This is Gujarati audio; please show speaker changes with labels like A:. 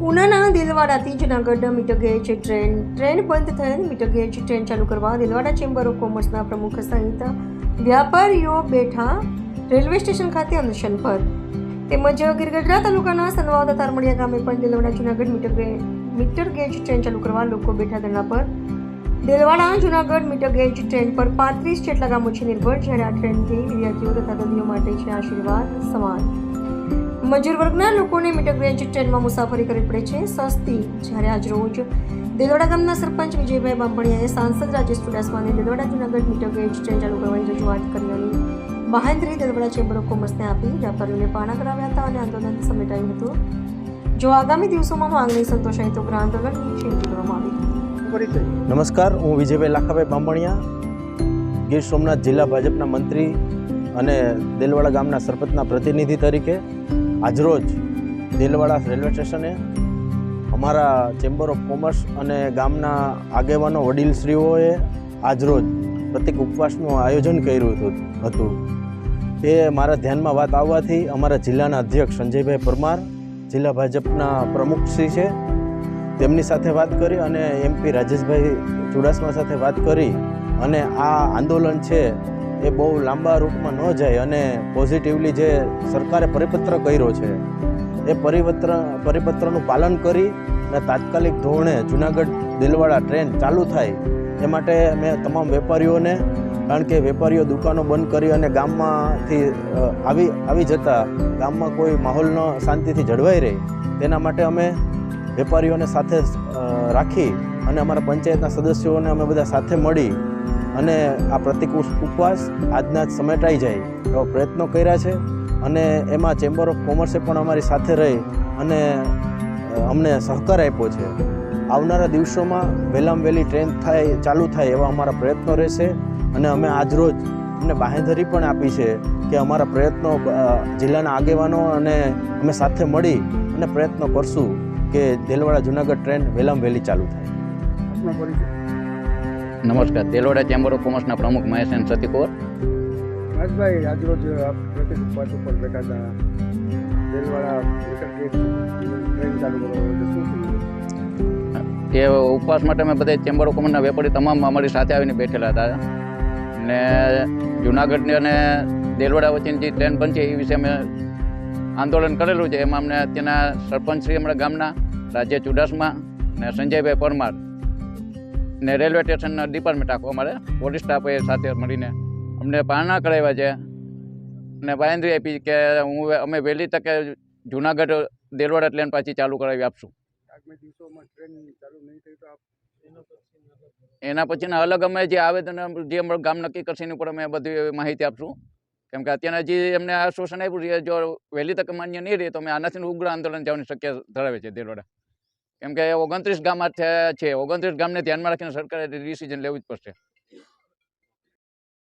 A: ઉનાના દિલવાડાથી જૂનાગઢ મીટર ગેજ ટ્રેન બંધ થયેલ. મીટર ગેજ ટ્રેન ચાલુ કરવા દિલવાડા ચેમ્બર ઓફ કોમર્સના પ્રમુખ સહિત વ્યાપારીઓ બેઠા રેલવે સ્ટેશન ખાતે અનશન પર. તેમજ ગીરગઢડા તાલુકાના સનવાવ તારમડિયા ગામે પણ Delwada Junagadh metre gauge train ચાલુ કરવા લોકો બેઠા ધરણા પર. Delwada Junagadh metre gauge train પર 35 જેટલા ગામો છે નિર્ભર, જ્યારે આ ટ્રેનથી વિદ્યાર્થીઓ તથા દર્દીઓ માટે છે આશીર્વાદ સમાન. મજૂર વર્ગના લોકોને મીટર ગેજ ટ્રેનમાં મુસાફરી કરવી પડે છે સસ્તી. જ્યારે આજ રોજ દેલવાડા ગામના સરપંચ વિજયભાઈ બાંભણિયાએ સાંસદ રાજેશ ચુડાસમાને Delwada Junagadh metre gauge train ચાલુ કરવાની રજૂઆત કરી અને બાહેંધરી દેલવાડા ચેમ્બર ઓફ કોમર્સને આપી વ્યાપારીઓને પાણા કરાવ્યા હતા અને આંદોલન સમેટાયું હતું. જો આગામી દિવસોમાં માંગણી સંતોષાય તો ગ્રામ આંદોલનની ચીમકી કરવામાં આવી.
B: નમસ્કાર, હું વિજયભાઈ લાખાભાઈ બાંભણિયા, ગીર સોમનાથ જિલ્લા ભાજપના મંત્રી અને દેલવાડા ગામના સરપંચના પ્રતિનિધિ તરીકે આજરોજ દેલવાડા રેલવે સ્ટેશને અમારા ચેમ્બર ઓફ કોમર્સ અને ગામના આગેવાનો વડીલશ્રીઓએ આજરોજ પ્રતિક ઉપવાસનું આયોજન કર્યું હતું. એ મારા ધ્યાનમાં વાત આવવાથી અમારા જિલ્લાના અધ્યક્ષ સંજયભાઈ પરમાર, જિલ્લા ભાજપના પ્રમુખશ્રી છે, તેમની સાથે વાત કરી અને MP રાજેશભાઈ ચુડાસમા સાથે વાત કરી અને આ આંદોલન છે એ બહુ લાંબા રૂટમાં ન જાય અને પોઝિટિવલી જે સરકારે પરિપત્ર કર્યો છે એ પરિપત્રનું પાલન કરી અને તાત્કાલિક ધોરણે જૂનાગઢ દિલવાડા ટ્રેન ચાલુ થાય એ માટે મેં તમામ વેપારીઓને, કારણ કે વેપારીઓ દુકાનો બંધ કરી અને ગામમાંથી આવી જતા ગામમાં કોઈ માહોલ ન શાંતિથી જળવાઈ રહે તેના માટે અમે વેપારીઓને સાથે રાખી અને અમારા પંચાયતના સદસ્યોને અમે બધા સાથે મળી અને આ પ્રતિક ઉપવાસ આજના જ સમેટાઈ જાય એવા પ્રયત્નો કર્યા છે. અને એમાં ચેમ્બર ઓફ કોમર્સે પણ અમારી સાથે રહી અને અમને સહકાર આપ્યો છે. આવનારા દિવસોમાં વહેલામાં વહેલી ટ્રેન ચાલુ થાય એવા અમારા પ્રયત્નો રહેશે અને અમે આજરોજ અમને બાહેંધરી પણ આપી છે કે અમારા પ્રયત્નો જિલ્લાના આગેવાનો અને અમે સાથે મળી અને પ્રયત્નો કરશું કે દેલવાડા જૂનાગઢ ટ્રેન વહેલામાં વહેલી ચાલુ થાય.
C: નમસ્કાર, દેલવાડા ચેમ્બર ઓફ કોમર્સના પ્રમુખ મહેશ એન સતીકોર.
D: મહેશભાઈ, આજરોજ પ્રતિક ઉપવાસ ઉપર બેઠા હતા, દેલવાડા ટ્રેન ચાલુ કરવા શું
C: એ ઉપવાસ માટે અમે બધા ચેમ્બર ઓફ કોમર્સના વેપારી તમામ અમારી સાથે આવીને બેઠેલા હતા ને જૂનાગઢની અને દેલવાડા વચ્ચેની જે ટ્રેન બનશે એ વિશે અમે આંદોલન કરેલું છે. એમાં અમને તેના સરપંચશ્રી અમારા ગામના રાજ્ય ચુડાસમા ને સંજયભાઈ પરમાર ને રેલવે સ્ટેશનના ડિપાર્ટમેન્ટ આખો અમારે પોલીસ સ્ટાફે સાથે મળીને અમને પારણા કરાવ્યા છે ને બાંહેધરી આપી કે અમે વહેલી તકે જૂનાગઢ દેલવાડા ટ્રેન પાછી ચાલુ કરાવી આપશું. એના પછીના અલગ અમે જે આવેદન જે અમારું ગામ નક્કી કરશે એની ઉપર અમે બધી માહિતી આપશું. કેમ કે અત્યારના જે એમને આશ્વાસન આપ્યું છે જો વહેલી તકે માન્ય નહીં રહે તો અમે આનાથી ઉગ્ર આંદોલન જવાની શક્યતા ધરાવે છે દેલવાડા. કેમ કે 29 ગામ છે, 29 ગામને ધ્યાનમાં રાખીને સરકારે ડિસિઝન લેવું જ પડશે.